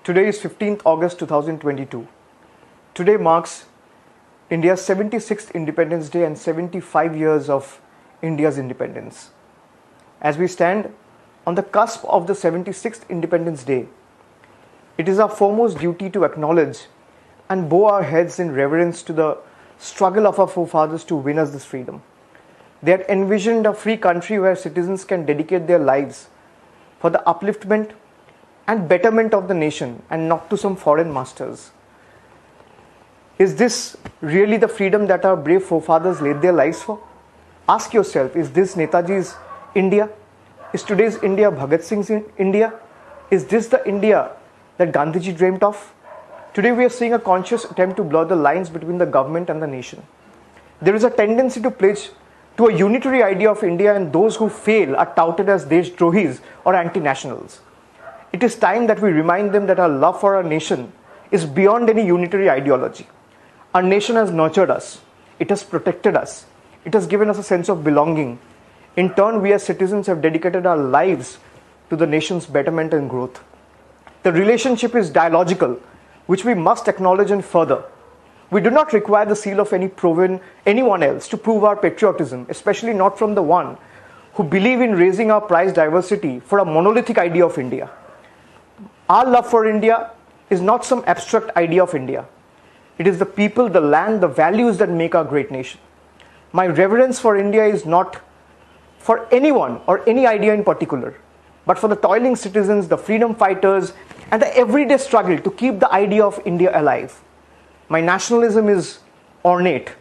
Today is 15th August 2022. Today marks India's 76th Independence Day and 75 years of India's independence. As we stand on the cusp of the 76th Independence Day, it is our foremost duty to acknowledge and bow our heads in reverence to the struggle of our forefathers to win us this freedom. They had envisioned a free country where citizens can dedicate their lives for the upliftment and betterment of the nation and not to some foreign masters. Is this really the freedom that our brave forefathers laid their lives for? Ask yourself, is this Netaji's India? Is today's India Bhagat Singh's India? Is this the India that Gandhiji dreamt of? Today we are seeing a conscious attempt to blur the lines between the government and the nation. There is a tendency to pledge to a unitary idea of India, and those who fail are touted as Deshdrohis or anti-nationals. It is time that we remind them that our love for our nation is beyond any unitary ideology. Our nation has nurtured us. It has protected us. It has given us a sense of belonging. In turn, we as citizens have dedicated our lives to the nation's betterment and growth. The relationship is dialogical, which we must acknowledge and further. We do not require the seal of anyone else to prove our patriotism, especially not from the one who believe in raising our prized diversity for a monolithic idea of India. Our love for India is not some abstract idea of India. It is the people, the land, the values that make our great nation. My reverence for India is not for anyone or any idea in particular, but for the toiling citizens, the freedom fighters, and the everyday struggle to keep the idea of India alive. My nationalism is ornate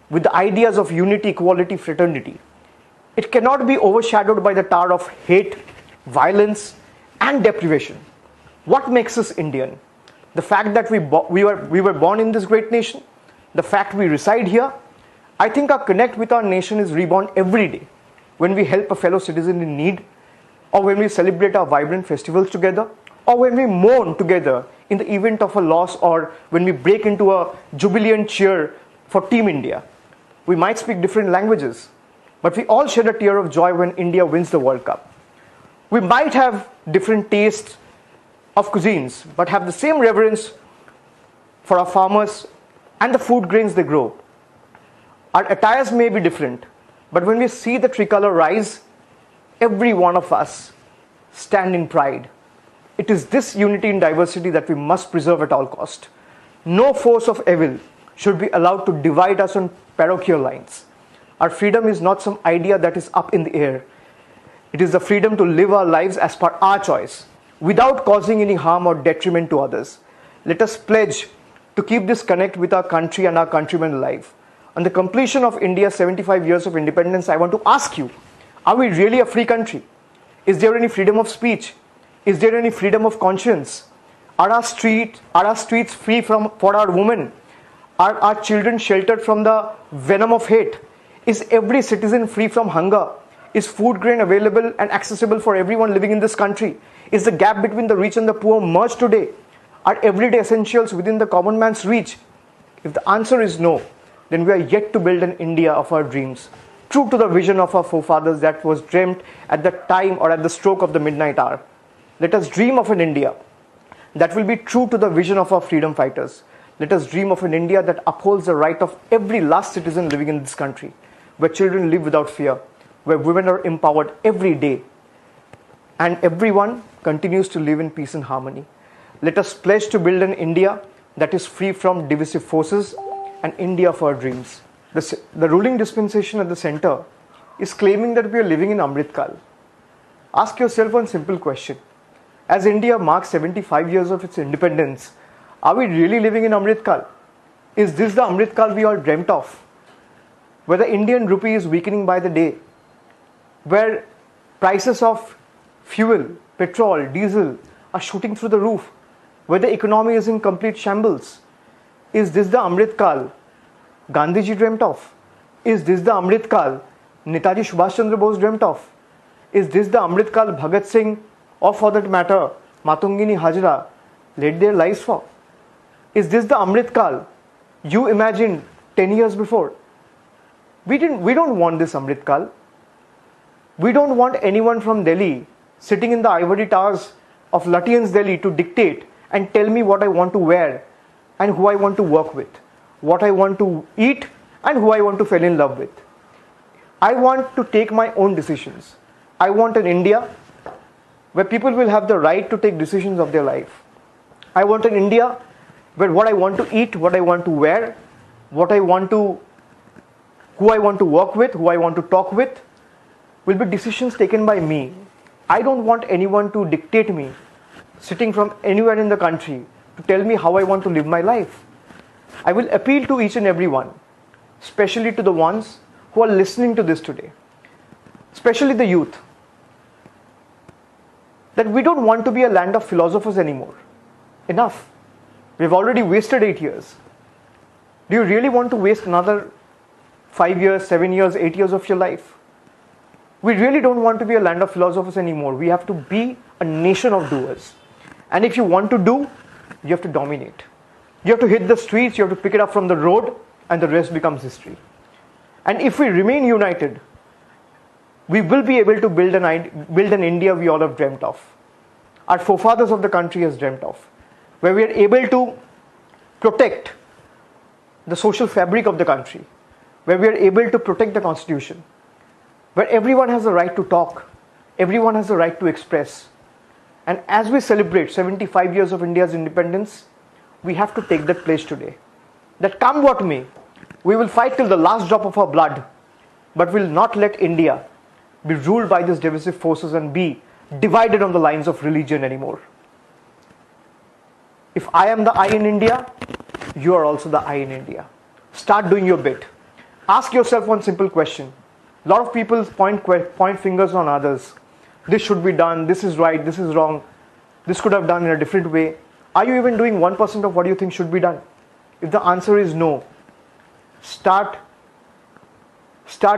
with the ideas of unity, equality, fraternity. It cannot be overshadowed by the tar of hate, violence, and deprivation. What makes us Indian? The fact that we were born in this great nation, the fact we reside here. I think our connect with our nation is reborn every day when we help a fellow citizen in need, or when we celebrate our vibrant festivals together, or when we mourn together in the event of a loss, or when we break into a jubilant cheer for Team India. We might speak different languages, but we all shed a tear of joy when India wins the World Cup. We might have different tastes of cuisines, but have the same reverence for our farmers and the food grains they grow. Our attires may be different, but when we see the tricolor rise, every one of us stand in pride. It is this unity in diversity that we must preserve at all cost. No force of evil should be allowed to divide us on parochial lines. Our freedom is not some idea that is up in the air. It is the freedom to live our lives as per our choice, without causing any harm or detriment to others. Let us pledge to keep this connect with our country and our countrymen alive. On the completion of India's 75 years of independence, I want to ask you, are we really a free country? Is there any freedom of speech? Is there any freedom of conscience? Are our streets free for our women? Are our children sheltered from the venom of hate? Is every citizen free from hunger? Is food grain available and accessible for everyone living in this country? Is the gap between the rich and the poor merged today? Are everyday essentials within the common man's reach? If the answer is no, then we are yet to build an India of our dreams, true to the vision of our forefathers that was dreamt at the time or at the stroke of the midnight hour. Let us dream of an India that will be true to the vision of our freedom fighters. Let us dream of an India that upholds the right of every last citizen living in this country, where children live without fear, where women are empowered every day, and everyone continues to live in peace and harmony. Let us pledge to build an India that is free from divisive forces, an India of our dreams. The ruling dispensation at the center is claiming that we are living in Amrit Kal. Ask yourself one simple question. As India marks 75 years of its independence, are we really living in Amrit Kal? Is this the Amrit Kal we all dreamt of? Where the Indian rupee is weakening by the day, where prices of fuel, petrol, diesel are shooting through the roof, where the economy is in complete shambles. Is this the Amrit Kal Gandhiji dreamt of? Is this the Amrit Kal Netaji Subhash Chandra Bose dreamt of? Is this the Amrit Kal Bhagat Singh, or for that matter, Matungini Hajra, laid their lives for? Is this the Amrit Kal you imagined 10 years before? We don't want this Amrit Kal. We don't want anyone from Delhi sitting in the ivory towers of Lutyens Delhi to dictate and tell me what I want to wear and who I want to work with, what I want to eat and who I want to fall in love with. I want to take my own decisions. I want an India where people will have the right to take decisions of their life. I want an India where what I want to eat, what I want to wear, who I want to work with, who I want to talk with, will be decisions taken by me. I don't want anyone to dictate me, sitting from anywhere in the country, to tell me how I want to live my life. I will appeal to each and every one, especially to the ones who are listening to this today, especially the youth, that we don't want to be a land of philosophers anymore. Enough. We've already wasted 8 years. Do you really want to waste another 5 years, 7 years, 8 years of your life? We really don't want to be a land of philosophers anymore. We have to be a nation of doers. And if you want to do, you have to dominate. You have to hit the streets, you have to pick it up from the road, and the rest becomes history. And if we remain united, we will be able to build an India we all have dreamt of. Our forefathers of the country has dreamt of, where we are able to protect the social fabric of the country, where we are able to protect the constitution, where everyone has the right to talk, everyone has the right to express. And as we celebrate 75 years of India's independence, we have to take that place today. That come what may, we will fight till the last drop of our blood, but will not let India be ruled by these divisive forces and be divided on the lines of religion anymore. If I am the I in India, you are also the I in India. Start doing your bit. Ask yourself one simple question. A lot of people point fingers on others. This should be done, this is right, this is wrong, this could have done in a different way. Are you even doing 1% of what you think should be done? If the answer is no, start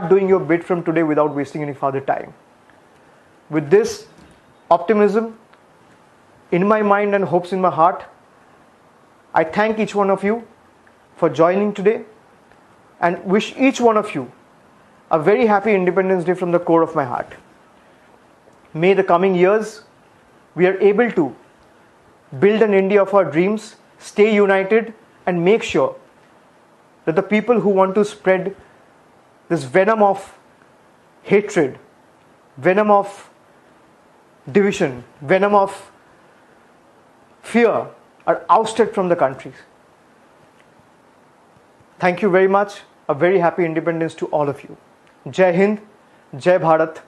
doing your bit from today without wasting any further time. With this optimism in my mind and hopes in my heart, I thank each one of you for joining today and wish each one of you a very happy Independence Day from the core of my heart. May the coming years we are able to build an India of our dreams, stay united, and make sure that the people who want to spread this venom of hatred, venom of division, venom of fear are ousted from the country. Thank you very much. A very happy independence to all of you. Jai Hind, Jai Bharat,